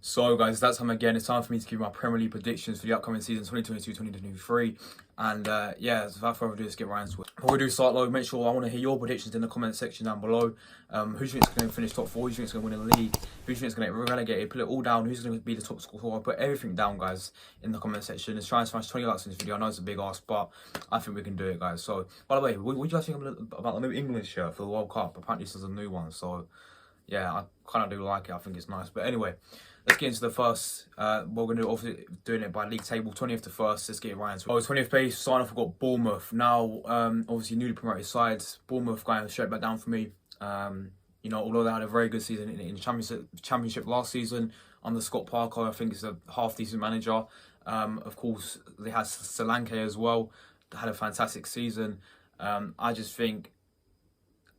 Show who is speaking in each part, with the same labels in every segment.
Speaker 1: So guys, that time again. It's time for me to give my Premier League predictions for the upcoming season 2022-2023. And yeah, without further ado, let's get right into it. Before we do start though, make sure I want to hear your predictions in the comment section down below. Who do you think is going to finish top 4? Who do you think is going to win the league? Who do you think is going to get relegated? Put it all down. Who's going to be the top scorer? Put everything down, guys, in the comment section. Let's try and smash 20 likes in this video. I know it's a big ask, but I think we can do it, guys. So, by the way, what do you guys think about the new England shirt for the World Cup? Apparently this is a new one, so yeah, I kind of do like it. I think it's nice. But anyway, let's get into the first. We're going to do, obviously, doing it by league table, 20th to 1st. Let's get right into it. 20th place, starting off, we've got Bournemouth. Now, obviously, newly promoted sides. Bournemouth going straight back down for me. You know, although they had a very good season in the championship last season under Scott Parker, I think it's a half-decent manager. Of course, they had Solanke as well. They had a fantastic season. I just think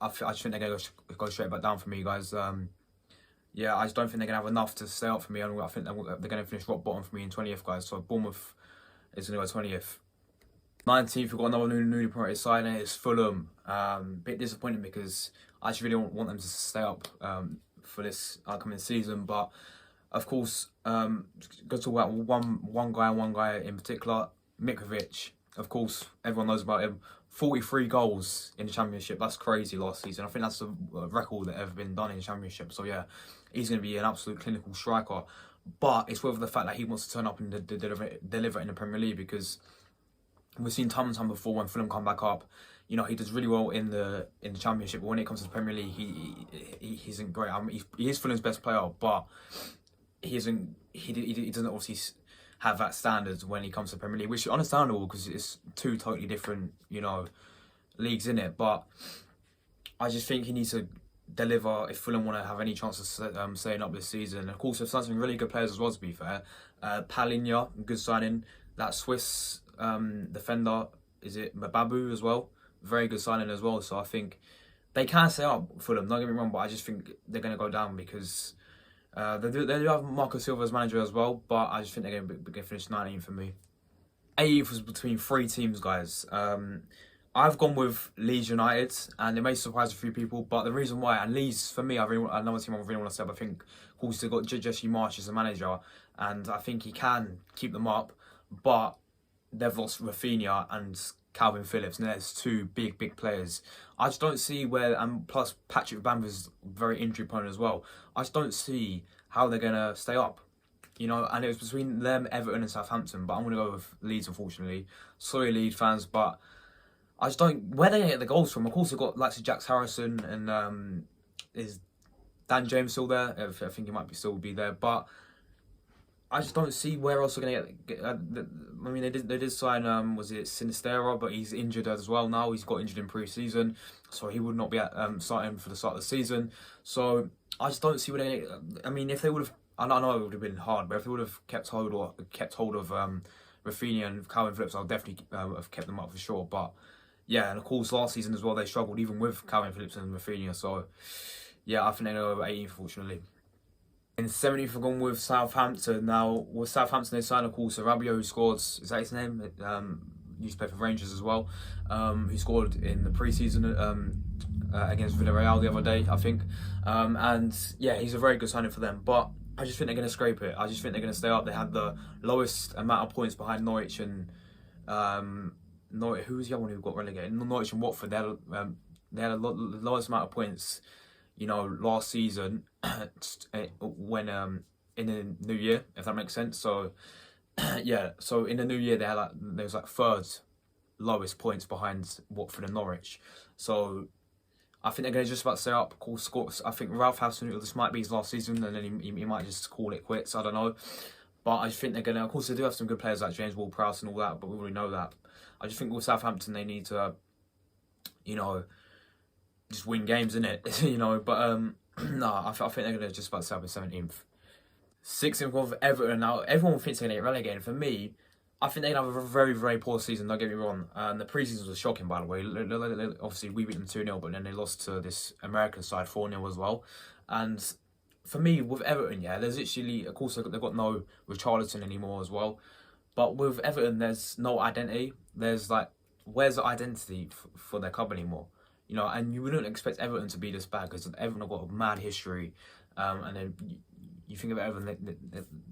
Speaker 1: they're going to go straight back down for me, guys. Yeah, I just don't think they're going to have enough to stay up for me. I think they're going to finish rock bottom for me in 20th, guys. So Bournemouth is going to go 20th. 19th, we've got another newly promoted side, and it's Fulham. Bit disappointing because I just really want them to stay up for this upcoming season. But of course, go talk about one guy in particular, Mitrovic. Of course, everyone knows about him. 43 goals in the Championship. That's crazy last season. I think that's a record that ever been done in the Championship. So yeah, he's going to be an absolute clinical striker. But it's whether the fact that he wants to turn up and deliver in the Premier League, because we've seen time and time before when Fulham come back up, you know, he does really well in the Championship. But when it comes to the Premier League, he isn't great. I mean, he is Fulham's best player, but he doesn't obviously have that standards when he comes to the Premier League, which is understandable because it's two totally different, you know, leagues in it. But I just think he needs to deliver if Fulham want to have any chance of staying up this season. Of course, they've signed some really good players as well, to be fair. Palinha, good signing. That Swiss defender, is it Mababu as well? Very good signing as well. So I think they can stay up, Fulham, don't get me wrong, but I just think they're going to go down because they do have Marco Silva as manager as well, but I just think they're going to finish 19th for me. 8th was between three teams, guys. I've gone with Leeds United, and it may surprise a few people, but the reason why, and Leeds, for me, another team I really want to step. I think, of course, they've got Jesse Marsch as a manager, and I think he can keep them up, but they've lost Rafinha and Calvin Phillips, and there's two big players. I just don't see where, and plus Patrick Bamford's very injury prone as well. I just don't see how they're gonna stay up, you know. And it was between them, Everton, and Southampton, but I'm gonna go with Leeds, unfortunately. Sorry, Leeds fans, but I just don't. Where they get the goals from? Of course, they've got like Jack Harrison and is Dan James still there? I think he might still be there, but I just don't see where else they're going to get. I mean, they did sign, was it Sinistera, but he's injured as well now. He's got injured in pre-season, so he would not be starting for the start of the season. So I just don't see where they. I mean, if they would have, I know it would have been hard, but if they would have kept hold of Rafinha and Calvin Phillips, I'll definitely have kept them up for sure. But yeah, and of course last season as well, they struggled even with Calvin Phillips and Rafinha. So yeah, I think they're over 18th, fortunately. In 70th, we've gone with Southampton. Now, with Southampton, they signed, of course, Rabio, who scored, is that his name? Used to play for Rangers as well, who scored in the pre-season against Villarreal the other day, I think. And yeah, he's a very good signing for them. But I just think they're going to scrape it. I just think they're going to stay up. They had the lowest amount of points behind Norwich and Norwich. Who was the other one who got relegated? Norwich and Watford. They had the lowest amount of points, you know, last season when in the new year, if that makes sense. So yeah, so in the new year there was like third lowest points behind Watford and Norwich. So I think they're going to just about stay up. Of course, I think Ralph Hasenhuttl, this might be his last season, and then he might just call it quits. I don't know, but I just think they're going to. Of course, they do have some good players like James Ward-Prowse and all that, but we already know that. I just think with Southampton they need to, you know, just win games, innit? You know, but no, I think they're going to just about stay up in 17th. 16th with Everton. Now, everyone thinks they're going to get relegated. For me, I think they're going to have a very poor season, don't get me wrong. The pre-season was shocking, by the way. Obviously, we beat them 2-0, but then they lost to this American side 4-0 as well. And for me, with Everton, yeah, there's literally, of course, they've got no Richarlison anymore as well. But with Everton, there's no identity. There's like, where's the identity for their club anymore? You know, and you wouldn't expect Everton to be this bad because Everton have got a mad history, and then you think of Everton,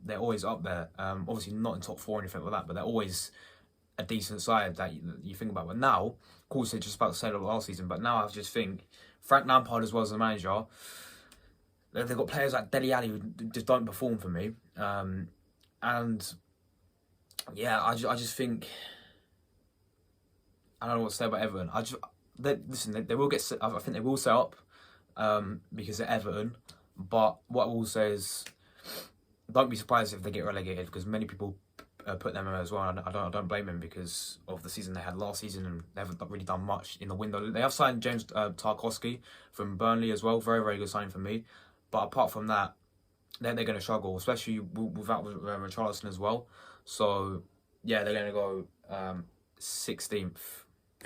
Speaker 1: they're always up there. Obviously not in top four or anything like that, but they're always a decent side that you think about. But now, of course, they're just about to say that last season. But now I just think Frank Lampard as well as the manager, they've got players like Dele Alli who just don't perform for me. And yeah, I just think I don't know what to say about Everton. They will get. I think they will set up because they're Everton. But what I will say is, don't be surprised if they get relegated, because many people put them in as well. I don't blame them because of the season they had last season, and they haven't really done much in the window. They have signed James Tarkowski from Burnley as well. Very, very good signing for me. But apart from that, they're going to struggle, especially without Richarlison as well. So yeah, they're going to go 16th.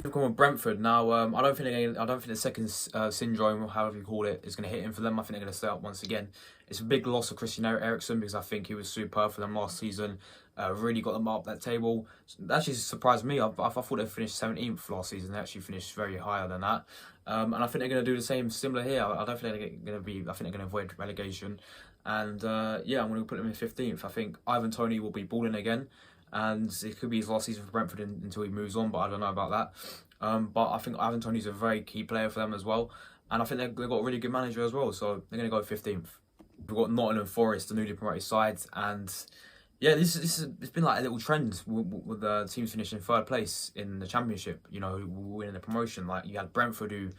Speaker 1: We've gone with Brentford now. I don't think the second syndrome, or however you call it, is going to hit in for them. I think they're going to stay up once again. It's a big loss of Christian Eriksen, because I think he was superb for them last season. Really got them up that table. That actually surprised me. I thought they finished 17th last season. They actually finished very higher than that. And I think they're going to do the same, similar here. I don't think they're going to be. I think they're going to avoid relegation. And yeah, I'm going to put them in 15th. I think Ivan Toney will be balling again, and it could be his last season for Brentford until he moves on, but I don't know about that. But I think Ivan Toney's a very key player for them as well, and I think they've got a really good manager as well, so they're going to go 15th. We've got Nottingham Forest, the newly promoted side, and yeah, it's been like a little trend with the teams finishing third place in the Championship, you know, winning the promotion. Like, you had Brentford, who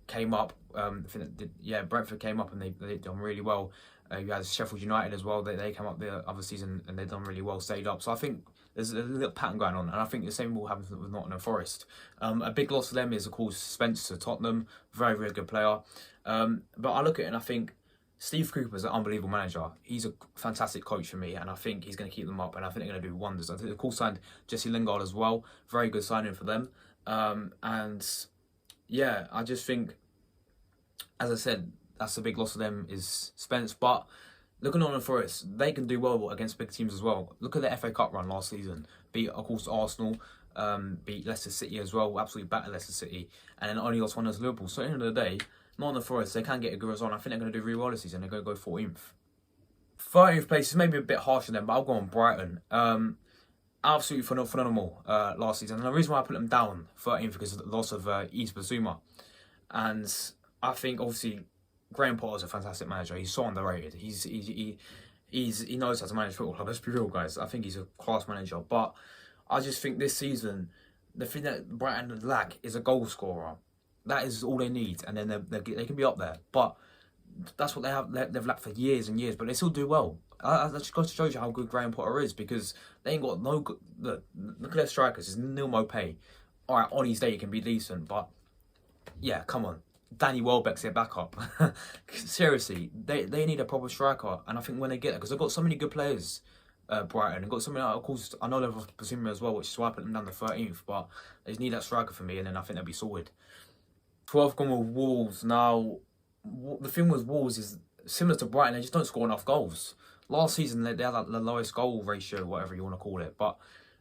Speaker 1: came up, Brentford came up and they done really well. You had Sheffield United as well. They came up the other season and they've done really well, stayed up. So I think there's a little pattern going on, and I think the same will happen with Nottingham Forest. A big loss for them is, of course, Spence to Tottenham. Very, very good player. But I look at it and I think Steve Cooper's an unbelievable manager. He's a fantastic coach for me, and I think he's going to keep them up, and I think they're going to do wonders. I think, of course, signed Jesse Lingard as well. Very good signing for them. And yeah, I just think, as I said, that's the big loss for them is Spence. But looking on the Forest, they can do well against big teams as well. Look at the FA Cup run last season. Beat, of course, Arsenal. Beat Leicester City as well. Absolutely battered Leicester City. And then only lost one as Liverpool. So at the end of the day, Nottingham Forest, they can get a good result. I think they're going to do really well this season. They're going to go 14th. 13th place is maybe a bit harsh on them, but I'll go on Brighton. Absolutely phenomenal last season. And the reason why I put them down 13th because of the loss of Yves Bissouma. And I think, obviously, Graham Potter's a fantastic manager. He's so underrated. He knows how to manage football club. Let's be real, guys. I think he's a class manager. But I just think this season, the thing that Brighton lack is a goal scorer. That is all they need, and then they can be up there. But that's what they have. They've lacked for years and years, but they still do well. That just goes to show you how good Graham Potter is, because they ain't got no good. Look at their strikers. It's Neil Maupay. All right, on his day he can be decent, but yeah, come on. Danny Welbeck's their backup. Seriously, they need a proper striker, and I think when they get it, because they've got so many good players, Brighton, they've got so many. Of course, I know they've got Bissouma as well, which is why I put them down to 13th. But they just need that striker for me, and then I think they'll be sorted. 12th gone with Wolves. Now, the thing with Wolves is similar to Brighton. They just don't score enough goals. Last season they had the lowest goal ratio, whatever you want to call it. But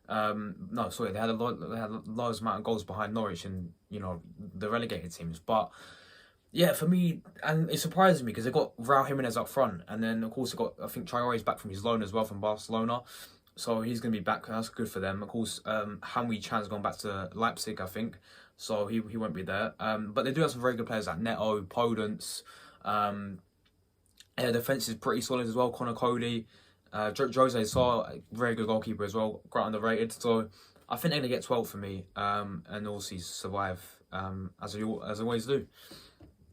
Speaker 1: they had the lowest amount of goals behind Norwich and, you know, the relegated teams. But yeah, for me, and it surprised me because they got Raul Jimenez up front, and then of course they got, I think, Traore's back from his loan as well from Barcelona, so he's going to be back. That's good for them. Of course, Hanwi Chan's gone back to Leipzig, I think, so he won't be there. But they do have some very good players like Neto, Podence. Their defence is pretty solid as well. Connor Cody, Jose Sa, very good goalkeeper as well, quite underrated. So I think they're going to get 12 for me, and also survive as they always do.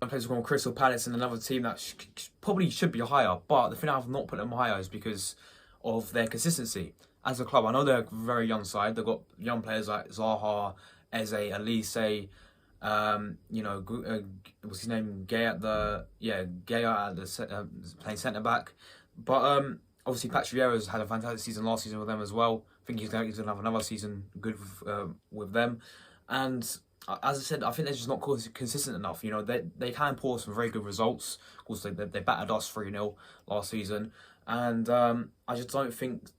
Speaker 1: One place called Crystal Palace, and another team that probably should be higher, but the thing I've not put them higher is because of their consistency as a club. I know they're a very young side. They've got young players like Zaha, Eze, Elise, what's his name? Gay at the playing centre back. But obviously Patrick Vieira's had a fantastic season last season with them as well. I think he's going to have another season good with them. And as I said, I think they're just not consistent enough. You know, they can pour some very good results. Of course, they battered us 3-0 last season. And I just don't think,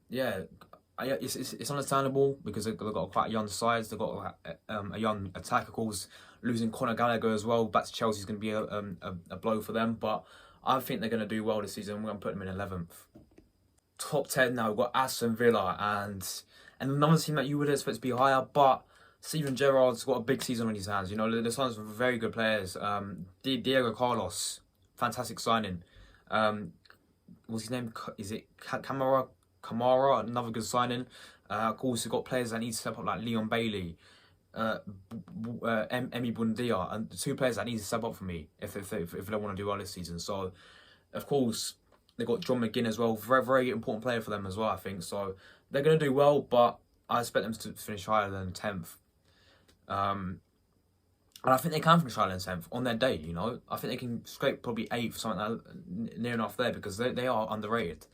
Speaker 1: it's understandable because they've got quite young sides. They've got a young attacker. Of course, losing Conor Gallagher as well back to Chelsea is going to be a blow for them. But I think they're going to do well this season. I'm going to put them in 11th. Top 10 now, we've got Aston Villa and another team that you would expect to be higher, but Steven Gerrard's got a big season on his hands. You know, the signs of very good players. Diego Carlos, fantastic signing. What's his name? Is it Kamara? Another good signing. Of course, you've got players that need to step up like Leon Bailey, Emi Buendia, and the two players that need to step up for me if they want to do well this season. So, of course, they've got John McGinn as well. Very, very important player for them as well, I think. So, they're going to do well, but I expect them to finish higher than 10th. And I think they can finish higher than 10th on their day, you know. I think they can scrape probably 8th, something like near enough there, because they are underrated.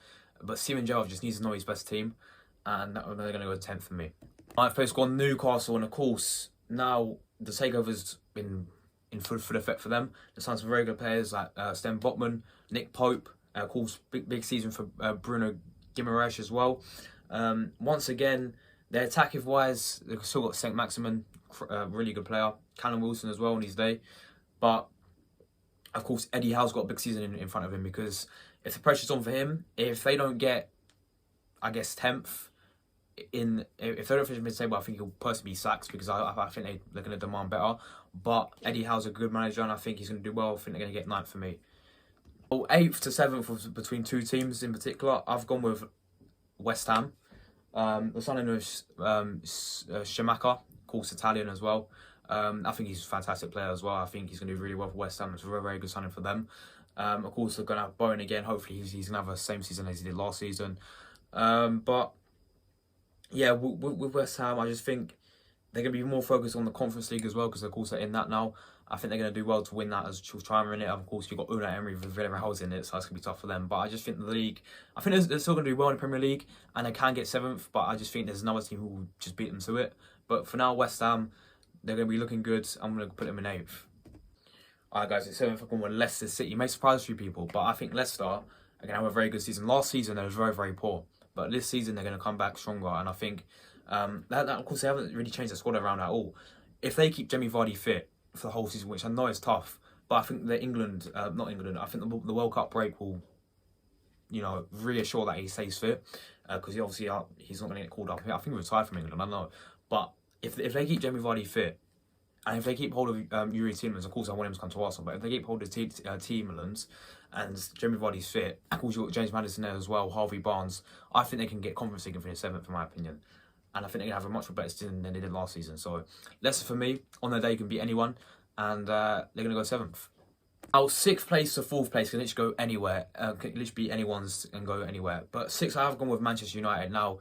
Speaker 1: But Steven Gerrard just needs to know his best team, and they're going to go 10th for me. My first got Newcastle, and of course, now the takeover's been in full effect for them. They signed some very good players like Sten Botman, Nick Pope, of course, big season for Bruno Guimaraes as well. Once again, their attacking wise, they've still got St. Maximin, really good player. Callum Wilson as well on his day. But, of course, Eddie Howe's got a big season in front of him, because if the pressure's on for him, if they don't get, I guess, 10th, if they don't finish mid-table, I think he'll personally be sacked, because I think they're going to demand better. But Eddie Howe's a good manager, and I think he's going to do well. I think they're going to get 9th for me. Well, 8th to 7th was between two teams in particular. I've gone with West Ham. The signing of Shamaka, of course, Italian as well. I think he's a fantastic player as well. I think he's going to do really well for West Ham. It's a very, very good signing for them. Of course, they're going to have Bowen again. Hopefully, he's going to have the same season as he did last season. But, yeah, with West Ham, I just think they're going to be more focused on the Conference League as well, because, of course, they're in that now. I think they're going to do well to win that, as to try and win it. Of course, you've got Unai Emery with Villarreal's in it, so that's going to be tough for them. But I just think the league, I think they're still going to do well in the Premier League, and they can get 7th, but I just think there's another team who will just beat them to it. But for now, West Ham, they're going to be looking good. I'm going to put them in 8th. Alright, guys, it's 7th. I'm going with Leicester City. It may surprise a few people, but I think Leicester are going to have a very good season. Last season, they were very, very poor. But this season, they're going to come back stronger, and I think, that of course, they haven't really changed their squad around at all. If they keep Jamie Vardy fit for the whole season, which I know is tough, but I think that I think the World Cup break will, you know, reassure that he stays fit, because he's not going to get called up. I think he retired from England, I don't know. But if they keep Jamie Vardy fit, and if they keep hold of Yuri Tielemans, of course I want him to come to Arsenal, but if they keep hold of Tielemans and Jamie Vardy's fit, of course you've got James Maddison there as well, Harvey Barnes, I think they can get Conference League and finish 7th, in my opinion. And I think they're going to have a much better season than they did last season. So, Leicester for me, on their day, can beat anyone. And they're going to go 7th. Now, 6th place to 4th place can literally go anywhere. Can literally be anyone's and go anywhere. But 6th, I have gone with Manchester United. Now,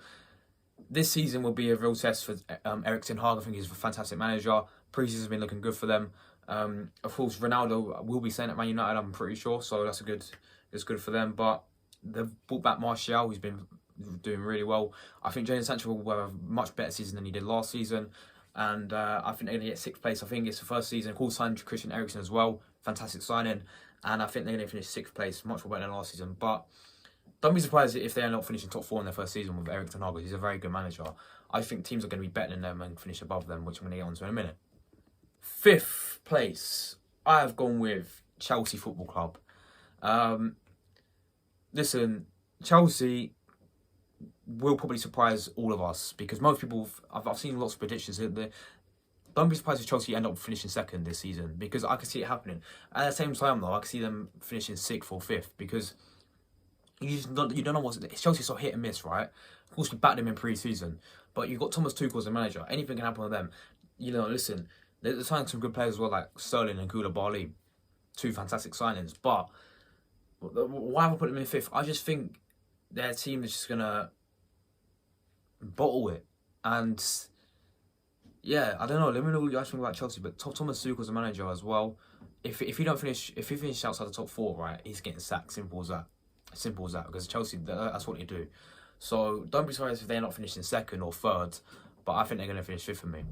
Speaker 1: this season will be a real test for Erik ten Hag. I think he's a fantastic manager. Pre-season's been looking good for them. Of course, Ronaldo will be staying at Man United, I'm pretty sure. So, it's good for them. But they've brought back Martial, who's been doing really well. I think Jadon Sancho will have a much better season than he did last season, and I think they're going to get 6th place. I think it's the first season. Of course, signed Christian Eriksen as well, fantastic signing, and I think they're going to finish 6th place, much more better than last season. But don't be surprised if they end up finishing top 4 in their first season with Erik ten Hag. He's a very good manager. I think teams are going to be better than them and finish above them, which I'm going to get onto in a minute. 5th place, I have gone with Chelsea Football Club. Listen, Chelsea will probably surprise all of us, because most people, I've seen lots of predictions that don't be surprised if Chelsea end up finishing 2nd this season, because I can see it happening. At the same time though, I can see them finishing 6th or 5th, because you don't know what's Chelsea's so hit and miss, right? Of course, we backed them in pre-season, but you've got Thomas Tuchel as a manager. Anything can happen with them. You know, listen, they're signing some good players as well, like Sterling and Koulibaly, 2 fantastic signings. But why have I put them in 5th? I just think their team is just gonna bottle it, and yeah, I don't know. Let me know what you guys think about Chelsea. But Thomas Tuchel's a manager as well. If he finishes outside the top 4, right, he's getting sacked. Simple as that. Simple as that. Because Chelsea, that's what they do. So don't be surprised if they're not finishing 2nd or 3rd. But I think they're going to finish 5th for me.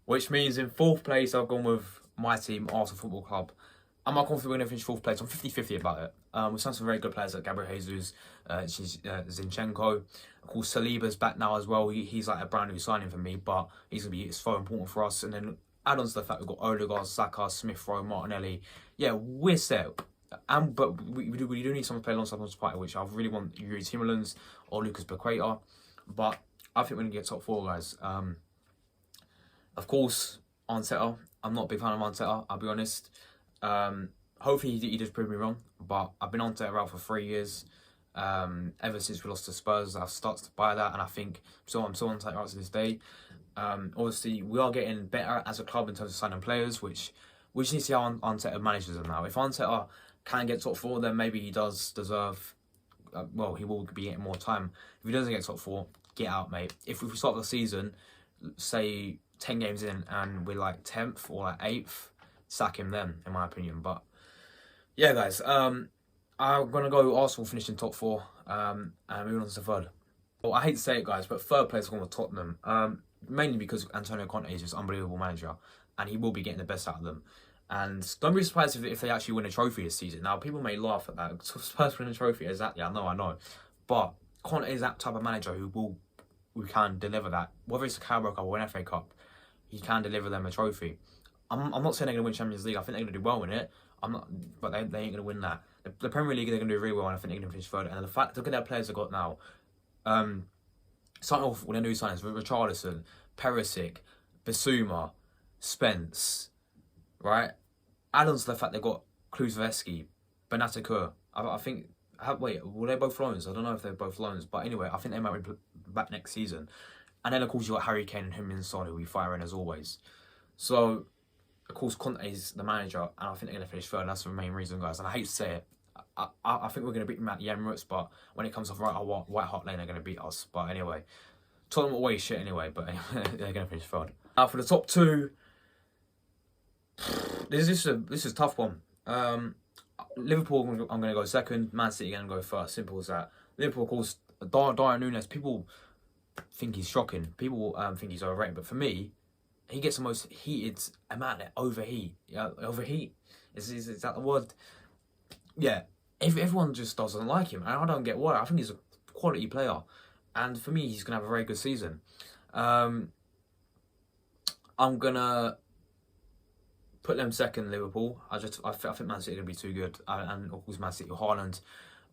Speaker 1: Which means in 4th place, I've gone with my team, Arsenal Football Club. I'm not confident we're going to finish 4th place. I'm 50-50 about it. We've signed some very good players like Gabriel Jesus, Zinchenko. Of course, Saliba's back now as well. He's like a brand new signing for me, but he's going to be so important for us. And then add on to the fact we've got Odegaard, Saka, Smith Rowe, Martinelli. Yeah, we're set. But we do need someone to play alongside Thomas Partey, which I really want Yuri Tielemans or Lucas Paqueta. But I think we're going to get top 4, guys. Of course, Arteta. I'm not a big fan of Arteta, I'll be honest. Hopefully he does prove me wrong. But I've been Arteta out for 3 years. Ever since we lost to Spurs, I've started to buy that, and I think I'm still Arteta out to this day. Obviously, we are getting better as a club in terms of signing players, which we just need to see how Arteta manages them now. If Arteta can get top 4, then maybe he does deserve. Well, he will be getting more time. If he doesn't get top 4, get out, mate. If we start the season, say 10 games in, and we're like 10th or like 8th, sack him then, in my opinion. But yeah, guys, I'm gonna go Arsenal finishing top 4, and moving on to third. Well, I hate to say it, guys, but third place is going with Tottenham. Mainly because Antonio Conte is just an unbelievable manager, and he will be getting the best out of them. And don't be surprised if they actually win a trophy this season. Now, people may laugh at that. Spurs win a trophy, exactly. I know. But Conte is that type of manager who can deliver that. Whether it's a Carabao Cup or an FA Cup, he can deliver them a trophy. I'm not saying they're going to win Champions League. I think they're going to do well in it. But they ain't going to win that. The Premier League, they're going to do really well, and I think they're going to finish third. And the fact, look at their players they've got now. Starting off with their new signings, Richarlison, Perisic, Bissouma, Spence, right? Add on to the fact they've got Kulusevski, Benacer. I think, were they both loans? I don't know if they're both loans, but anyway, I think they might be back next season. And then, of course, you've got Harry Kane and Heung-min Son, who we fire in as always. So, of course, Conte is the manager, and I think they're going to finish third, and that's the main reason, guys. And I hate to say it, I think we're going to beat them at the Emirates, but when it comes to White Hart Lane, they're going to beat us. But anyway, Tottenham always shit anyway, but they're going to finish third. Now, for the top 2, this is a tough one. Liverpool, I'm going to go second. Man City going to go first. Simple as that. Liverpool, of course, Darwin Núñez, people think he's shocking. People think he's overrated. But for me, he gets the most heated amount of overheat. Yeah, overheat. Is that the word? Yeah. Everyone just doesn't like him. And I don't get why. I think he's a quality player. And for me, he's going to have a very good season. I'm going to put them second, Liverpool. I think Man City are going to be too good. And of course, Man City, Haaland,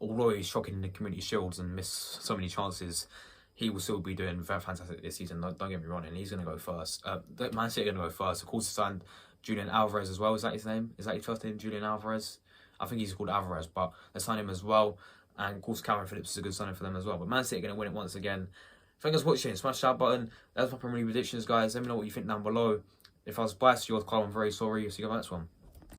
Speaker 1: although he's shocking in the Community Shields and missed so many chances, he will still be doing very fantastic this season. Don't get me wrong, and he's going to go first. Man City are going to go first. Of course, he signed Julian Alvarez as well. Is that his name? Is that his first name, Julian Alvarez? I think he's called Alvarez, but they signed him as well. And of course, Cameron Phillips is a good signing for them as well. But Man City are going to win it once again. Thanks for watching. Smash that button. That's my Premier League predictions, guys. Let me know what you think down below. If I was biased to your club, I'm very sorry. See you on the next one.